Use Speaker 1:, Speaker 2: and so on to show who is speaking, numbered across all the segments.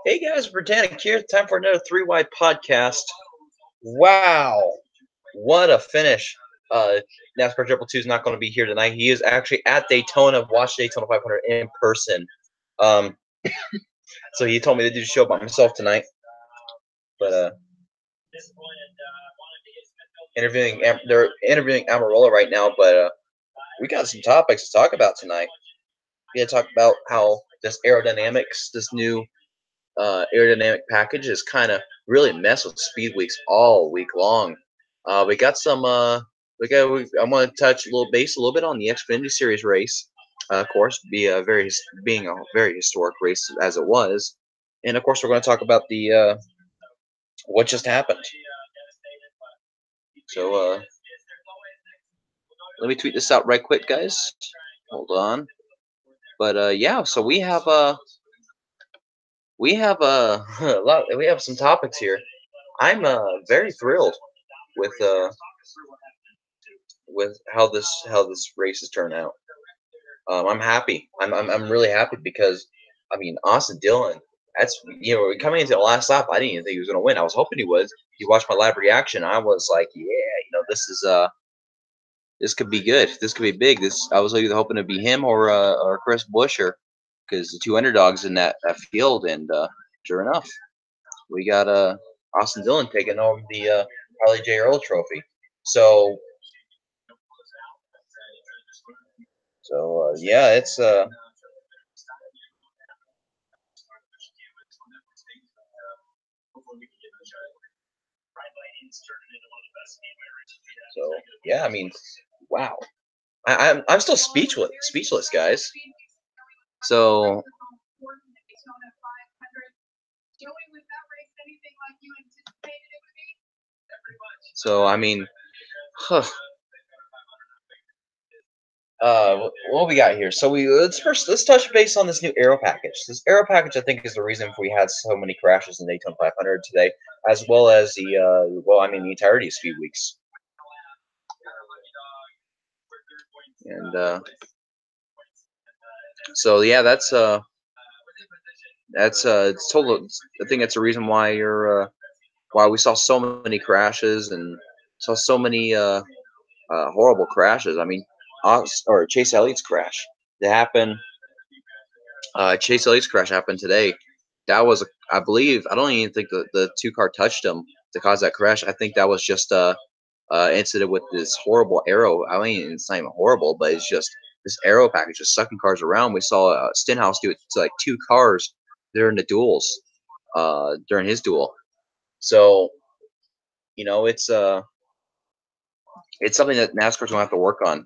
Speaker 1: Hey guys, Britannic here. Time for another three wide podcast. Wow, what a finish! NASCAR Triple Two is not going to be here tonight. He is actually at Daytona, watched Daytona 500 in person. Um, so he told me to do the show by myself tonight. But they're interviewing Amarola right now. But we got some topics to talk about tonight. We got to talk about how this new aerodynamic package is kind of really messed with speed weeks all week long. We got some. I want to touch a little bit on the Xfinity Series race. Of course, being a very historic race as it was, and of course we're going to talk about the what just happened. So let me tweet this out right quick, guys. Hold on. But yeah, so we have a lot. We have some topics here. I'm very thrilled with how this race has turned out. I'm happy. I'm really happy because I mean Austin Dillon. That's coming into the last lap, I didn't even think he was going to win. I was hoping he was. You watched my live reaction. I was like, yeah, this could be good. This could be big. I was either hoping to be him or Chris Buescher because the two underdogs in that field, and sure enough, we got Austin Dillon taking over the Harley J. Earl Trophy. So yeah, it's so yeah. I mean, wow. I'm still speechless, guys. So I mean, huh. What we got here? So let's touch base on this new aero package. This aero package, I think, is the reason we had so many crashes in Daytona 500 today, as well as the the entirety of speed weeks. And so yeah, it's total. I think that's the reason why we saw so many crashes and saw so many horrible crashes. I mean, Chase Elliott's crash that happened. Chase Elliott's crash happened today. That was, I believe, I don't even think the two car touched him to cause that crash. I think that was just a incident with this horrible aero. I mean, it's not even horrible, but it's just this aero package just sucking cars around. We saw Stenhouse do it to like two cars during the duels, during his duel. So, it's something that NASCAR's gonna have to work on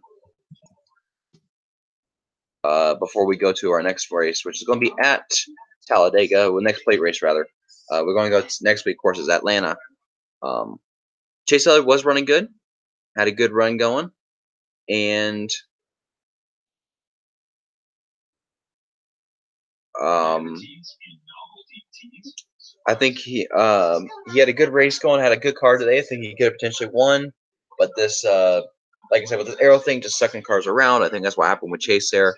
Speaker 1: before we go to our next race, which is going to be at Talladega. Well, next plate race rather. We're going to go next week. Of course, is Atlanta. Chase Elliott was running good, had a good run going, and I think he had a good race going, had a good car today. I think he could have potentially won, but this, like I said, with this aero thing, just sucking cars around. I think that's what happened with Chase there.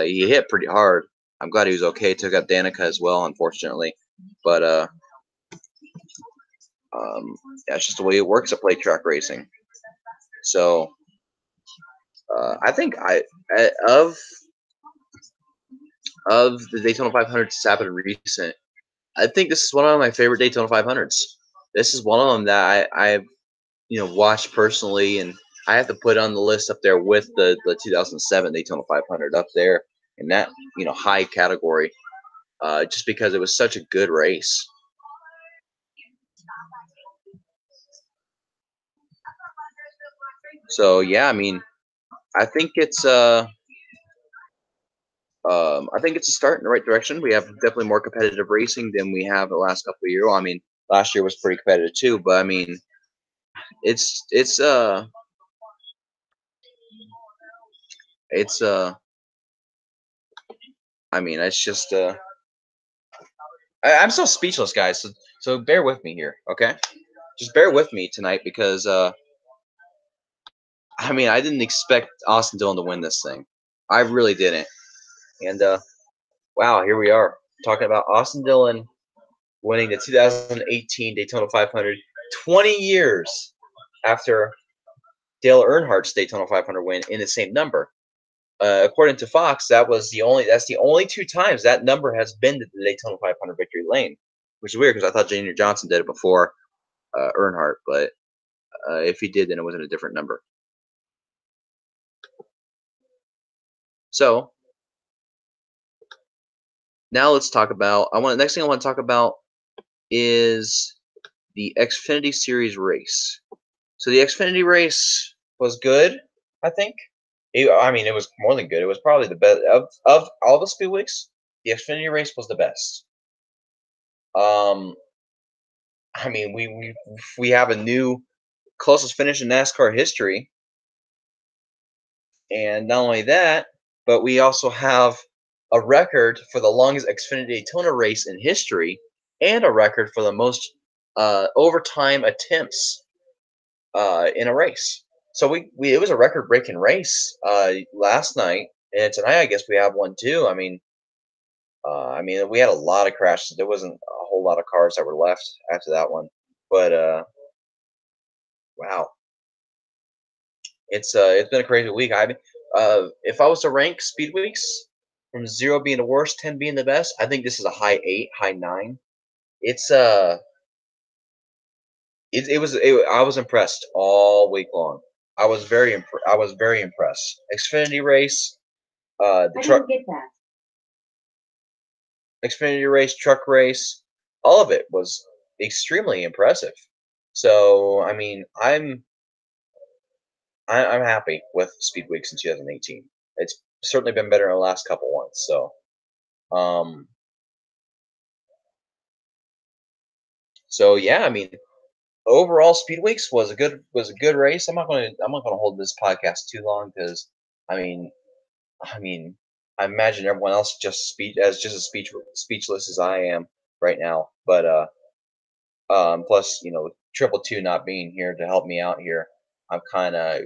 Speaker 1: He hit pretty hard. I'm glad he was okay. Took out Danica as well, unfortunately, but that's just the way it works at plate track racing. So I think of the Daytona 500 to happen recent, I think this is one of my favorite Daytona 500s. This is one of them that I've watched personally, and I have to put on the list up there with the 2007 Daytona 500 up there in that high category, just because it was such a good race. So yeah, I mean, I think it's a start in the right direction. We have definitely more competitive racing than we have the last couple of years. Well, I mean, last year was pretty competitive too, but I mean, it's I mean, it's just I'm so speechless, guys. So bear with me here, okay? Just bear with me tonight because I mean, I didn't expect Austin Dillon to win this thing. I really didn't. And Wow, here we are talking about Austin Dillon winning the 2018 Daytona 500, 20 years after Dale Earnhardt's Daytona 500 win in the same number. According to Fox, that's the only two times that number has been to the Daytona 500 victory lane, which is weird because I thought Junior Johnson did it before Earnhardt, but if he did, then it was in a different number. So now let's talk about. Next thing I want to talk about is the Xfinity Series race. So the Xfinity race was good, I think. I mean, it was more than good. It was probably the best of all the speed weeks. The Xfinity race was the best. Um, I mean, we have a new closest finish in NASCAR history, and not only that, but we also have a record for the longest Xfinity Daytona race in history, and a record for the most overtime attempts in a race. So it was a record breaking race last night, and tonight I guess we have one too. I mean we had a lot of crashes. There wasn't a whole lot of cars that were left after that one, but wow, it's been a crazy week. I mean, if I was to rank speed weeks from 0 being the worst, 10 being the best, I think this is a high 8, high 9. It's I was impressed all week long. I was very impressed. Xfinity race, the truck
Speaker 2: get that.
Speaker 1: Xfinity race, truck race, all of it was extremely impressive. So I mean, I'm happy with Speed Weeks in 2018. It's certainly been better in the last couple ones. Um, so yeah, I mean, overall, Speed Weeks was a good race. I'm not gonna hold this podcast too long because I mean I mean, I imagine everyone else just as speechless as I am right now. But plus, Triple Two not being here to help me out here, I'm kind of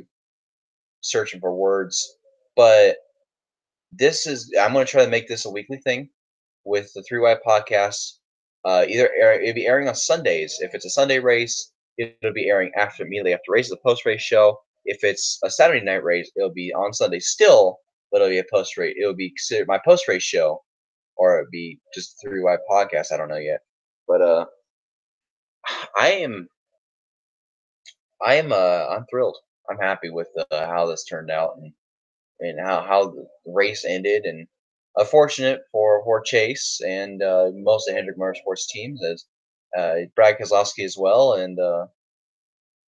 Speaker 1: searching for words. But I'm going to try to make this a weekly thing with the Three White Podcasts. It'll be airing on Sundays. If it's a Sunday race, it'll be airing immediately after race, the post race show. If it's a Saturday night race, it'll be on Sunday still, but it'll be a post race. It'll be considered my post race show, or it'll be just Three White Podcast. I don't know yet, but I am I'm thrilled. I'm happy with how this turned out, and how the race ended, and unfortunate for Chase and most of Hendrick Motorsports teams as Brad Keselowski as well, and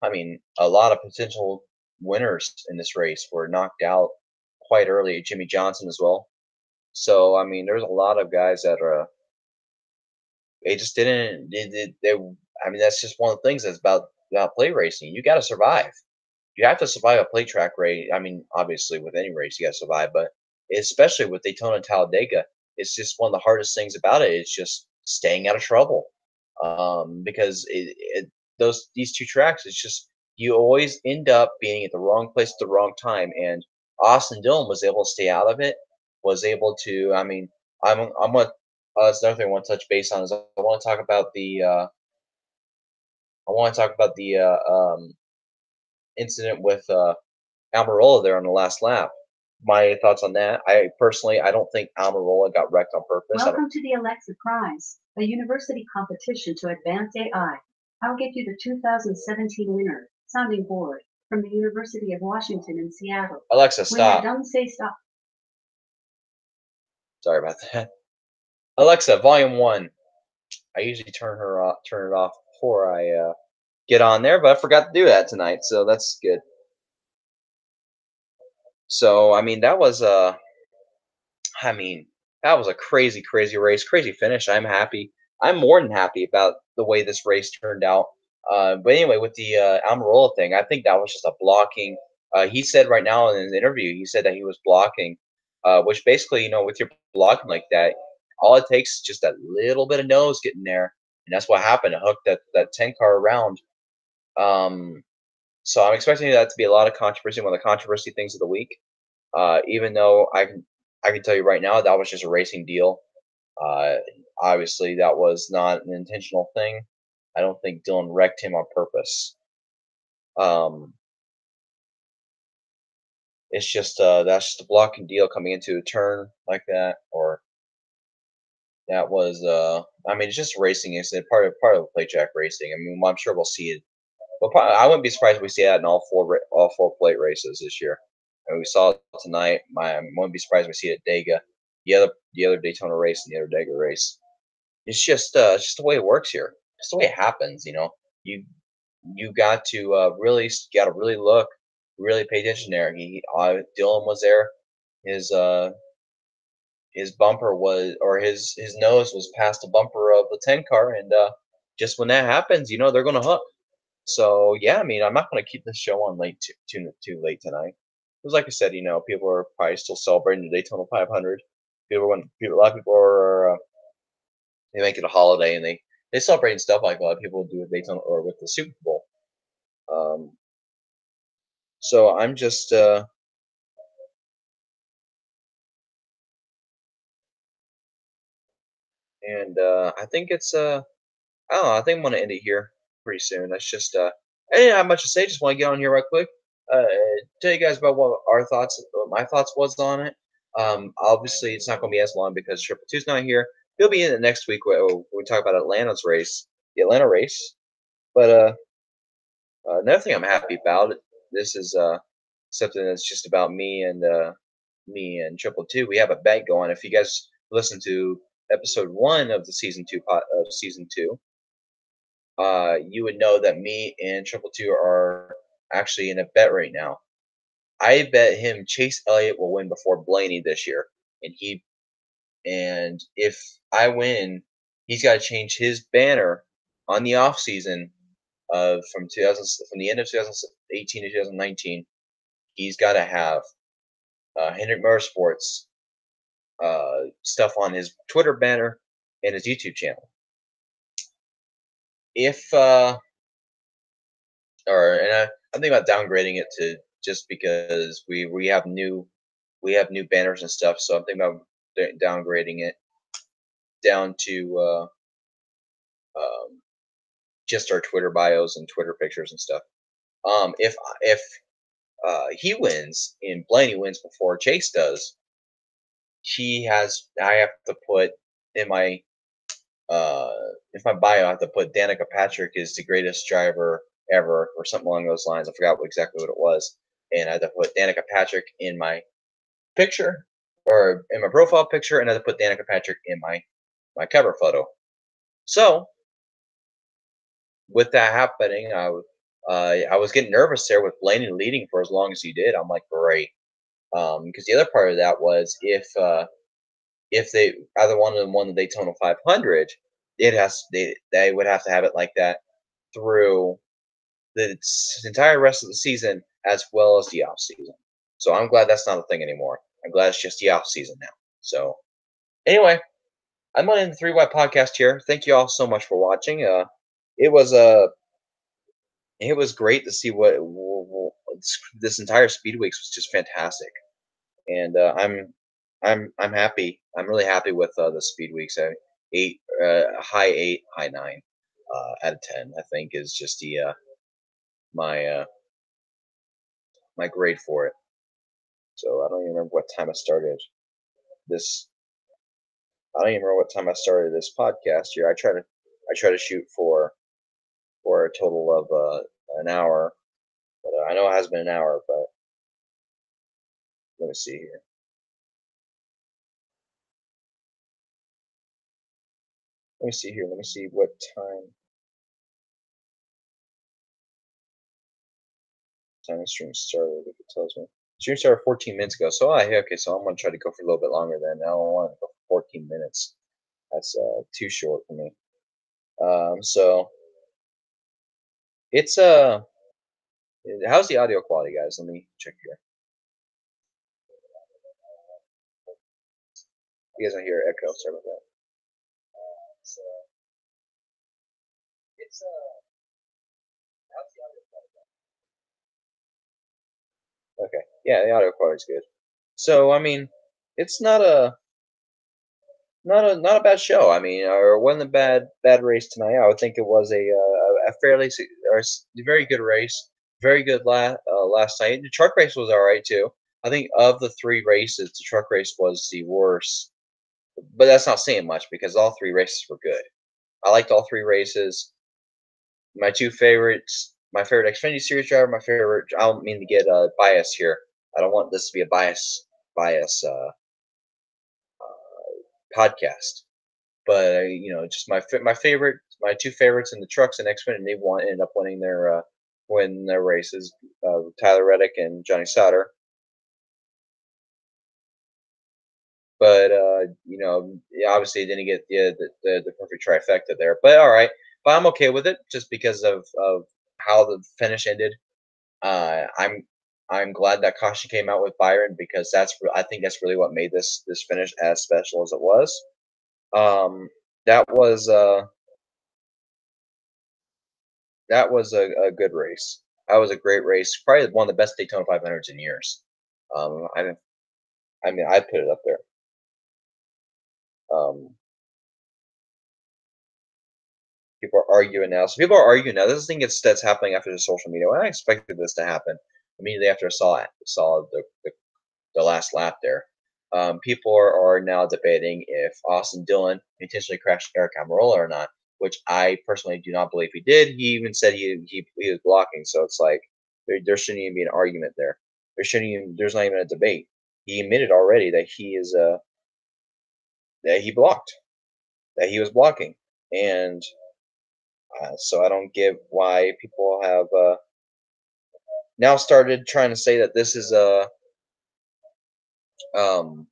Speaker 1: I mean a lot of potential winners in this race were knocked out quite early. Jimmy Johnson as well. So I mean, there's a lot of guys that are they just didn't they I mean that's just one of the things that's about play racing. You got to survive. You have to survive a plate track race. I mean, obviously with any race you got to survive, but especially with Daytona and Talladega, it's just one of the hardest things about it. It's just staying out of trouble, because these two tracks, it's just you always end up being at the wrong place at the wrong time. And Austin Dillon was able to stay out of it. Was able to. I mean, I'm what. That's another thing I want to touch base on is I want to talk about the incident with Almirola there on the last lap. My thoughts on that. I don't think Almirola got wrecked on purpose.
Speaker 2: Welcome to the Alexa Prize, a university competition to advance AI. I'll get you the 2017 winner, sounding board, from the University of Washington in Seattle.
Speaker 1: Alexa,
Speaker 2: When you're
Speaker 1: stop.
Speaker 2: done, say stop.
Speaker 1: Sorry about that. Alexa, volume 1. I usually turn it off before I get on there, but I forgot to do that tonight, so that's good. So I mean, I mean, that was a crazy, crazy race, crazy finish. I'm happy. I'm more than happy about the way this race turned out. But anyway, with the Almirola thing, I think that was just a blocking. He said right now in his interview, he said that he was blocking, which basically, with your blocking like that, all it takes is just that little bit of nose getting there, and that's what happened. It hooked that 10 car around. So I'm expecting that to be a lot of controversy, one of the controversy things of the week. Even though I can tell you right now that was just a racing deal. Uh, Obviously, that was not an intentional thing. I don't think Dylan wrecked him on purpose. Um, it's just that's just a blocking deal coming into a turn like that, or that was I mean, it's just racing. It's a part of plate track racing. I mean, I'm sure we'll see it. Well, I wouldn't be surprised if we see that in all four plate races this year. And we saw it tonight. I wouldn't be surprised if we see it at Dega, the other Daytona race and the other Dega race. It's just the way it works here. It's the way it happens. You you got to really look, really pay attention there. Dylan was there. His his bumper was, or his nose was past the bumper of the 10 car, and just when that happens, they're gonna hook. So yeah, I mean, I'm not gonna keep this show on late too late tonight. Because like I said, people are probably still celebrating the Daytona 500. A lot of people are they make it a holiday, and they celebrate and stuff like a lot of people do with Daytona or with the Super Bowl. Um, so I'm just and I think it's I don't know. I think I'm gonna end it here pretty soon. That's just I didn't have much to say. Just want to get on here right quick. Tell you guys about what my thoughts was on it. Obviously, it's not gonna be as long because Triple Two's not here. He'll be in it next week where we talk about the Atlanta race. But another thing I'm happy about, this is something that's just about me and Triple Two. We have a bet going. If you guys listen to episode 1 of the season two, you would know that me and Triple Two are actually in a bet right now. I bet him Chase Elliott will win before Blaney this year, and if I win, he's got to change his banner on the off season of from the end of 2018 to 2019. He's got to have Hendrick Motorsports stuff on his Twitter banner and his YouTube channel. If or and I'm thinking about downgrading it to just because we have new banners and stuff. So I'm thinking about downgrading it down to um, just our Twitter bios and Twitter pictures and stuff. If he wins and Blaney wins before Chase does, I have to put in my uh, if my bio, I have to put Danica Patrick is the greatest driver ever, or something along those lines. I forgot exactly what it was, and I had to put Danica Patrick in my picture or in my profile picture, and I had to put Danica Patrick in my cover photo. So with that happening, I was getting nervous there with Blaney leading for as long as he did. I'm like, great, because the other part of that was if they either one of them won the Daytona 500, they would have to have it like that through the entire rest of the season as well as the off season. So I'm glad that's not a thing anymore. I'm glad it's just the off season now. So anyway, I'm on the 3 White podcast here. Thank you all so much for watching. It was it was great to see this entire Speed Weeks was just fantastic, and I'm happy. I'm really happy with the Speed Weeks. High 8, high 9 out of 10. I think is just the my my grade for it. So I don't even remember what time I started this. I don't even remember what time I started this podcast here. I try to shoot for a total of an hour. But I know it has been an hour. But let me see here. Let me see here. Let me see what time the stream started. If it tells me. Stream started 14 minutes ago. So okay. So I'm gonna try to go for a little bit longer then. I don't want to go for 14 minutes. That's too short for me. So it's how's the audio quality, guys? Let me check here. You guys don't hear echo. Sorry about that. So it's how's the audio quality? Okay, yeah, the audio quality is good. So I mean, it's not a not a bad show. I mean, or it wasn't a bad race tonight. I would think it was a fairly very good race, very good last night. The truck race was all right too. I think of the three races, the truck race was the worst, but that's not saying much because all three races were good. I liked all three races. My two favorites, my favorite Xfinity Series driver, my favorite. I don't mean to get bias here. I don't want this to be a bias podcast. But just my favorite, my two favorites in the trucks and Xfinity, they ended up winning their races. Tyler Reddick and Johnny Sauter. But yeah, obviously didn't get the perfect trifecta there. But all right, but I'm okay with it just because of how the finish ended. I'm glad that caution came out with Byron because I think that's really what made this finish as special as it was. Um, that was a good race. That was a great race. Probably one of the best Daytona 500s in years. I mean, I'd put it up there. Um, People are arguing now. So people are arguing now. This is the thing that's happening after the social media. Well, I expected this to happen immediately after I saw the last lap there. People are now debating if Austin Dillon intentionally crashed Eric Almirola or not, which I personally do not believe he did. He even said he was blocking, so it's like there shouldn't even be an argument there. There's not even a debate. He admitted already that that he blocked, that he was blocking, and so I don't get why people have now started trying to say that this is um,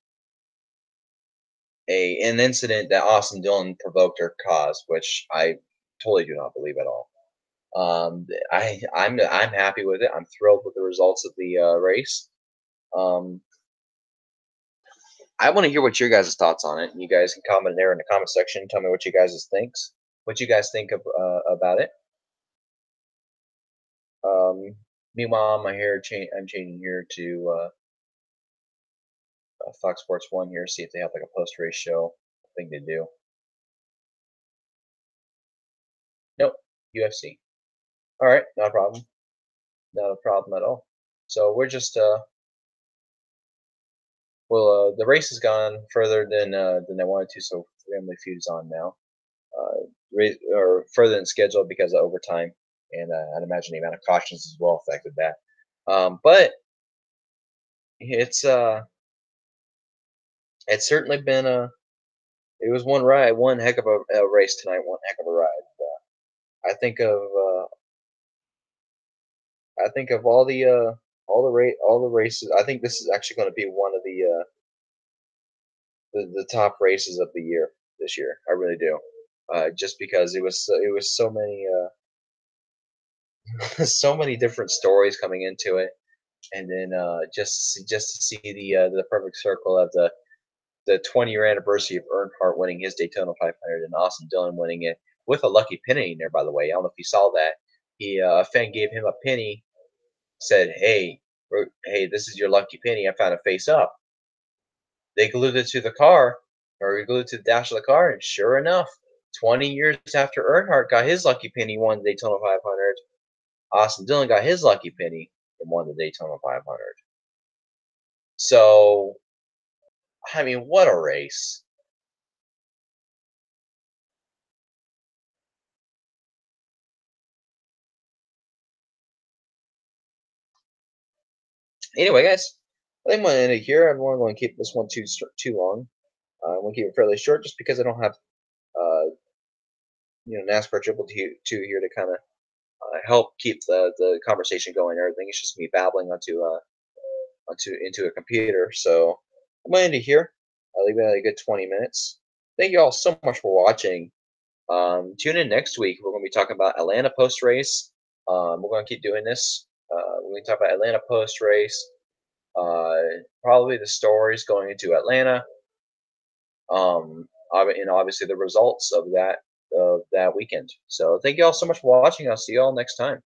Speaker 1: an incident that Austin Dillon provoked or caused, which I totally do not believe at all. I'm happy with it. I'm thrilled with the results of the race. Um, I want to hear what your guys' thoughts on it. You guys can comment there in the comment section. Tell me what you guys thinks. What you guys think about it. Meanwhile, I'm changing here to Fox Sports One here. See if they have like a post race show. I think they do. Nope, UFC. All right, not a problem. Not a problem at all. So we're just the race has gone further than I wanted to. So Family Feud is on now. Or further than scheduled because of overtime, and I'd imagine the amount of cautions as well affected that. But it's it's certainly been it was one heck of a race tonight, one heck of a ride. I think of all the races. I think this is actually going to be one of the top races of the year this year. I really do. Just because it was so many so many different stories coming into it, and then just to see the perfect circle of the 20-year anniversary of Earnhardt winning his Daytona 500 and Austin Dillon winning it with a lucky penny in there. By the way, I don't know if you saw that. A fan gave him a penny, said, hey, this is your lucky penny. I found a face up." They glued it to the car, or glued it to the dash of the car, and sure enough, 20 years after Earnhardt got his lucky penny, won the Daytona 500, Austin Dillon got his lucky penny and won the Daytona 500. So, I mean, what a race. Anyway, guys, I think I'm going to end it here. I don't want to keep this one too long. I want to keep it fairly short just because I don't have NASCAR Triple Two here to kind of help keep the conversation going and everything. It's just me babbling onto into a computer. So I'm going to end it here. I'll leave it at a good 20 minutes. Thank you all so much for watching. Tune in next week. We're going to be talking about Atlanta post race. We're going to keep doing this. We're going to talk about Atlanta post race. Probably the stories going into Atlanta. And obviously the results of that weekend. So thank you all so much for watching. I'll see you all next time.